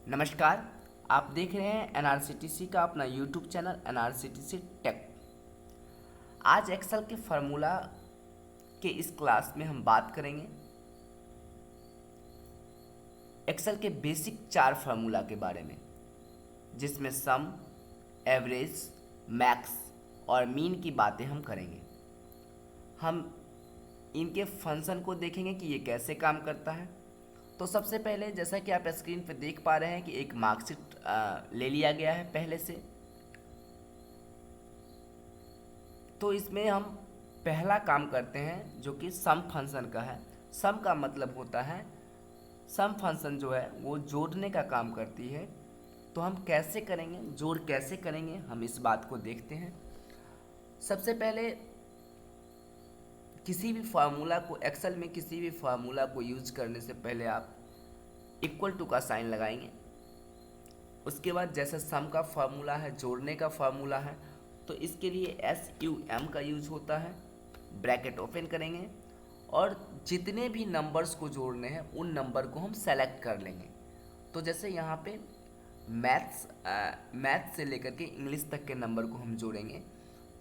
नमस्कार। आप देख रहे हैं एनआरसीटीसी का अपना यूट्यूब चैनल एनआरसीटीसी टेक। आज एक्सेल के फार्मूला के इस क्लास में हम बात करेंगे एक्सेल के बेसिक 4 फार्मूला के बारे में, जिसमें सम, एवरेज, मैक्स और मीन की बातें हम करेंगे। हम इनके फंक्शन को देखेंगे कि ये कैसे काम करता है। तो सबसे पहले, जैसा कि आप स्क्रीन पर देख पा रहे हैं कि एक मार्कशीट ले लिया गया है पहले से। तो इसमें हम पहला काम करते हैं जो कि सम फंक्शन का है। सम का मतलब होता है, सम फंक्शन जो है वो जोड़ने का काम करती है। तो हम कैसे करेंगे, जोड़ कैसे करेंगे, हम इस बात को देखते हैं। सबसे पहले किसी भी फार्मूला को, एक्सेल में किसी भी फार्मूला को यूज करने से पहले आप इक्वल टू का साइन लगाएंगे। उसके बाद जैसे सम का फार्मूला है, जोड़ने का फार्मूला है, तो इसके लिए SUM का यूज होता है। ब्रैकेट ओपन करेंगे और जितने भी नंबर्स को जोड़ने हैं उन नंबर को हम सेलेक्ट कर लेंगे। तो जैसे यहाँ पे मैथ्स से लेकर के इंग्लिश तक के नंबर को हम जोड़ेंगे।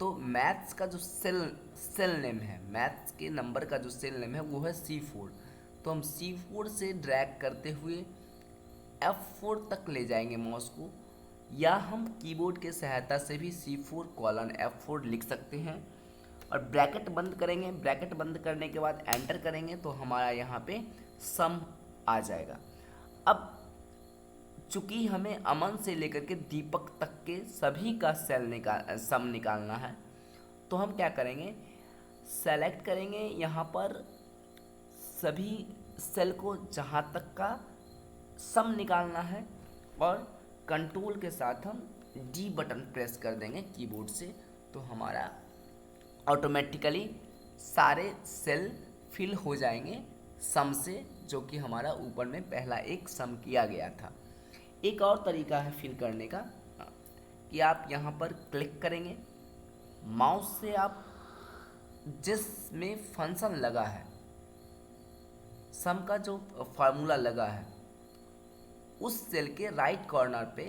तो मैथ्स का जो सेल नेम है, मैथ्स के नंबर का जो सेल नेम है वो है C4। तो हम C4 से ड्रैग करते हुए F4 तक ले जाएंगे माउस को, या हम कीबोर्ड के सहायता से भी C4 कॉलन F4 लिख सकते हैं। और ब्रैकेट बंद करेंगे। ब्रैकेट बंद करने के बाद एंटर करेंगे तो हमारा यहाँ पे सम आ जाएगा। अब चूंकि हमें अमन से लेकर के दीपक तक के सभी का सम निकालना है, तो हम क्या करेंगे, सेलेक्ट करेंगे यहाँ पर सभी सेल को जहाँ तक का सम निकालना है, और कंट्रोल के साथ हम D बटन प्रेस कर देंगे कीबोर्ड से। तो हमारा ऑटोमेटिकली सारे सेल फिल हो जाएंगे सम से, जो कि हमारा ऊपर में पहला एक सम किया गया था। एक और तरीका है फिल करने का कि आप यहाँ पर क्लिक करेंगे, माउस से आप जिसमें फंक्शन लगा है, सम का जो फार्मूला लगा है, उस सेल के राइट कॉर्नर पे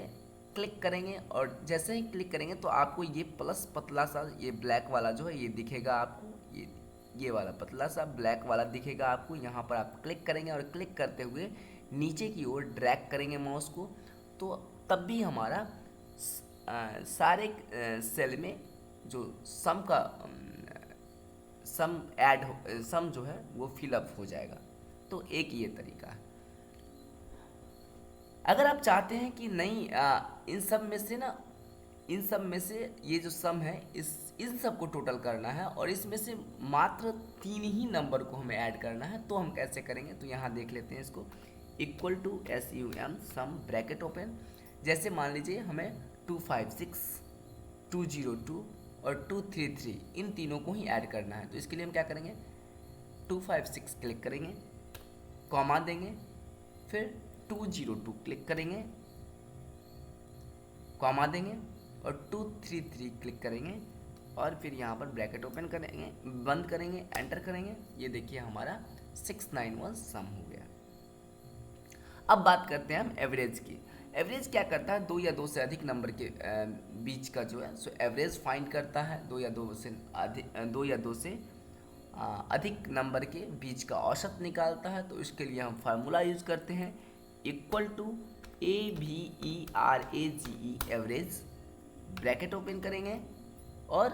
क्लिक करेंगे। और जैसे ही क्लिक करेंगे तो आपको ये प्लस पतला सा, ये ब्लैक वाला जो है ये दिखेगा आपको, ये वाला पतला सा ब्लैक वाला दिखेगा आपको। यहाँ पर आप क्लिक करेंगे और क्लिक करते हुए नीचे की ओर ड्रैग करेंगे माउस को। तो तब भी हमारा सारे सेल में जो सम का सम जो है वो फिलअप हो जाएगा। तो एक ये तरीका है। अगर आप चाहते हैं कि नहीं, इन सब में से ये जो सम है, इन सब को टोटल करना है और इसमें से मात्र 3 ही नंबर को हमें ऐड करना है, तो हम कैसे करेंगे, तो यहाँ देख लेते हैं इसको। Equal to SUM sum bracket open. जैसे मान लीजिए हमें 256, 202 और 233 इन तीनों को ही ऐड करना है। तो इसके लिए हम क्या करेंगे, 256 क्लिक करेंगे, कॉमा देंगे, फिर 202 क्लिक करेंगे, कॉमा देंगे, और 233 क्लिक करेंगे, और फिर यहाँ पर ब्रैकेट ओपन करेंगे, बंद करेंगे, एंटर करेंगे। ये देखिए हमारा 691 सम हो गया। अब बात करते हैं हम एवरेज की। एवरेज क्या करता है, 2 या 2 से अधिक नंबर के बीच का जो है सो एवरेज फाइंड करता है। 2 या 2 से अधिक नंबर के बीच का औसत निकालता है। तो इसके लिए हम फार्मूला यूज करते हैं, equal to AVERAGE average. Bracket open करेंगे और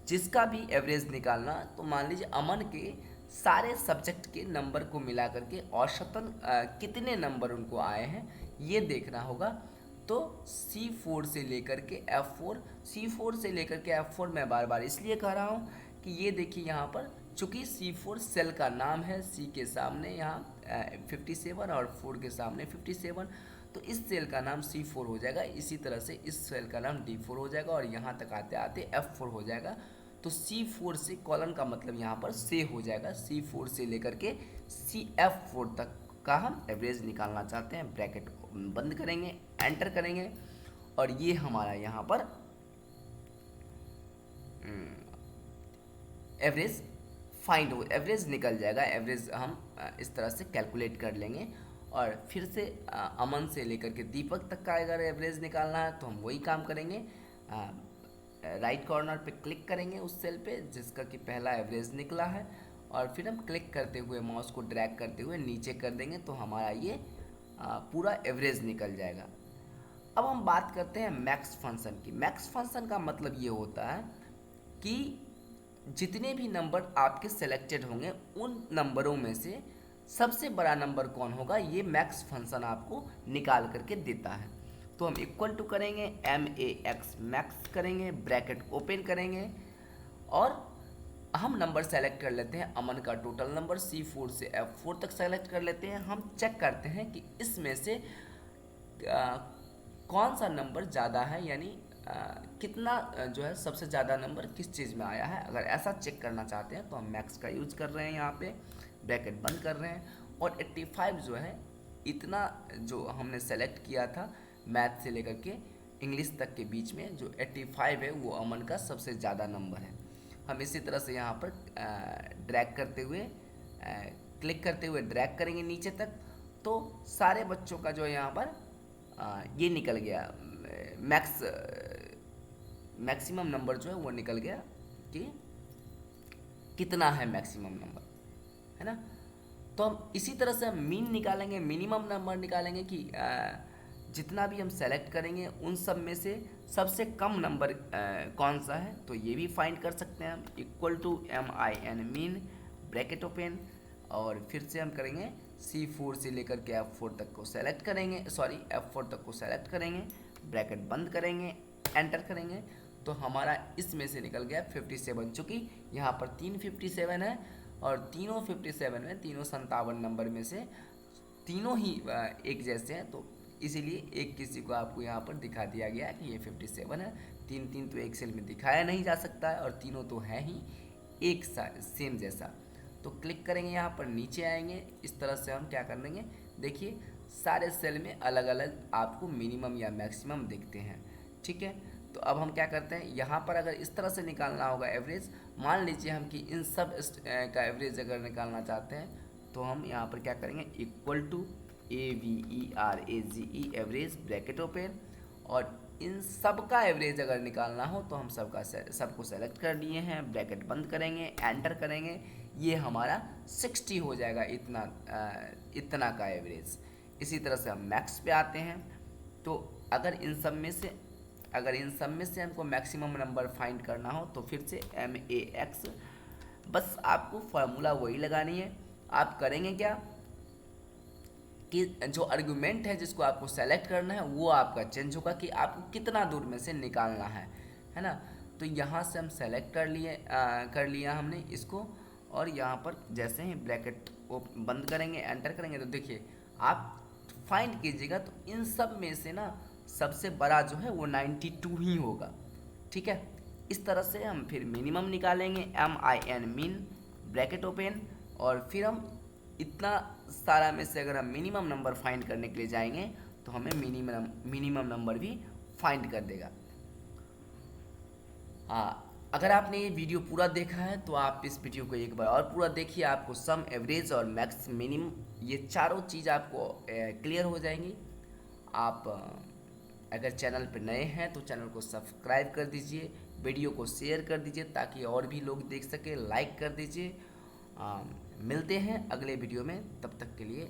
जिसका भी एवरेज निकालना, तो मान लीजिए अमन के सारे सब्जेक्ट के नंबर को मिला करके औसतन कितने नंबर उनको आए हैं ये देखना होगा। तो C4 से लेकर के F4, C4 से लेकर के F4 मैं बार बार इसलिए कह रहा हूँ कि ये देखिए यहाँ पर चूँकि C4 सेल का नाम है, C के सामने यहाँ 57 और 4 के सामने 57, तो इस सेल का नाम C4 हो जाएगा। इसी तरह से इस सेल का नाम D4 हो जाएगा और यहाँ तक आते आते F4 हो जाएगा। तो C4 से कॉलन का मतलब यहाँ पर से हो जाएगा। C4 से लेकर के CF4 तक का हम एवरेज निकालना चाहते हैं। ब्रैकेट बंद करेंगे, एंटर करेंगे, और ये हमारा यहाँ पर एवरेज निकल जाएगा। एवरेज हम इस तरह से कैलकुलेट कर लेंगे। और फिर से अमन से लेकर के दीपक तक का अगर एवरेज निकालना है तो हम वही काम करेंगे। राइट कॉर्नर पे क्लिक करेंगे उस सेल पे जिसका कि पहला एवरेज निकला है, और फिर हम क्लिक करते हुए माउस को ड्रैग करते हुए नीचे कर देंगे तो हमारा ये पूरा एवरेज निकल जाएगा। अब हम बात करते हैं मैक्स फंक्शन की। मैक्स फंक्शन का मतलब ये होता है कि जितने भी नंबर आपके सेलेक्टेड होंगे उन नंबरों में से सबसे बड़ा नंबर कौन होगा, ये मैक्स फंक्शन आपको निकाल करके देता है। तो हम इक्वल टू करेंगे MAX मैक्स करेंगे, ब्रैकेट ओपन करेंगे और हम नंबर सेलेक्ट कर लेते हैं। अमन का टोटल नंबर C4 से F4 तक सेलेक्ट कर लेते हैं। हम चेक करते हैं कि इसमें से कौन सा नंबर ज़्यादा है, यानी कितना जो है सबसे ज़्यादा नंबर किस चीज़ में आया है। अगर ऐसा चेक करना चाहते हैं तो हम मैक्स का यूज कर रहे हैं, यहाँ पे ब्रैकेट बंद कर रहे हैं। और 85 जो है, इतना जो हमने सेलेक्ट किया था मैथ से लेकर के इंग्लिश तक के बीच में, जो 85 है वो अमन का सबसे ज़्यादा नंबर है। हम इसी तरह से यहाँ पर ड्रैग करते हुए क्लिक करते हुए ड्रैग करेंगे नीचे तक, तो सारे बच्चों का जो है यहाँ पर ये निकल गया मैक्सिमम नंबर जो है वो निकल गया कि कितना है मैक्सिमम नंबर, है ना। तो हम इसी तरह से हम मीन निकालेंगे, मिनिमम नंबर निकालेंगे कि जितना भी हम सेलेक्ट करेंगे उन सब में से सबसे कम नंबर कौन सा है, तो ये भी फाइंड कर सकते हैं हम। Equal to MIN min bracket open, और फिर से हम करेंगे C4 से लेकर के F4 तक को सेलेक्ट करेंगे, F4 तक को सेलेक्ट करेंगे, ब्रैकेट बंद करेंगे, एंटर करेंगे, तो हमारा इसमें से निकल गया 57। चूँकि यहाँ पर 3 57 है और तीनों 57 में, तीनों 57 नंबर में से तीनों ही एक जैसे हैं, तो इसीलिए एक किसी को आपको यहाँ पर दिखा दिया गया है कि ये 57 है। 3 तो एक सेल में दिखाया नहीं जा सकता है और तीनों तो है ही एक सा सेम जैसा। तो क्लिक करेंगे, यहाँ पर नीचे आएंगे, इस तरह से हम क्या कर देंगे, देखिए सारे सेल में अलग अलग आपको मिनिमम या मैक्सिमम दिखते हैं, ठीक है। तो अब हम क्या करते हैं, यहाँ पर अगर इस तरह से निकालना होगा एवरेज, मान लीजिए हम कि इन सब का एवरेज अगर निकालना चाहते हैं तो हम यहाँ पर क्या करेंगे, equal to AVERAGE average bracket open, और इन सब का एवरेज अगर निकालना हो तो हम सबको सेलेक्ट कर लिए हैं, ब्रैकेट बंद करेंगे, एंटर करेंगे, ये हमारा 60 हो जाएगा, इतना का एवरेज। इसी तरह से हम मैक्स पे आते हैं, तो अगर इन सब में से हमको मैक्सिमम नंबर फाइंड करना हो तो फिर से MAX, बस आपको फार्मूला वही लगानी है। आप करेंगे क्या कि जो आर्गुमेंट है जिसको आपको सेलेक्ट करना है वो आपका चेंज होगा कि आपको कितना दूर में से निकालना है ना। तो यहाँ से हम सेलेक्ट कर लिया हमने इसको, और यहाँ पर जैसे ही ब्रैकेट को बंद करेंगे, एंटर करेंगे, तो देखिए आप फाइंड कीजिएगा तो इन सब में से ना सबसे बड़ा जो है वो 92 ही होगा, ठीक है। इस तरह से हम फिर मिनिमम निकालेंगे, MIN मीन ब्रैकेट ओपन, और फिर हम इतना सारा में से अगर हम मिनिमम नंबर फाइंड करने के लिए जाएंगे तो हमें मिनिमम नंबर भी फाइंड कर देगा। अगर आपने ये वीडियो पूरा देखा है तो आप इस वीडियो को एक बार और पूरा देखिए, आपको सम, एवरेज और मैक्स, मिनिमम, ये चारों चीज़ आपको क्लियर हो जाएंगी। आप अगर चैनल पर नए हैं तो चैनल को सब्सक्राइब कर दीजिए, वीडियो को शेयर कर दीजिए ताकि और भी लोग देख सके, लाइक कर दीजिए। मिलते हैं अगले वीडियो में, तब तक के लिए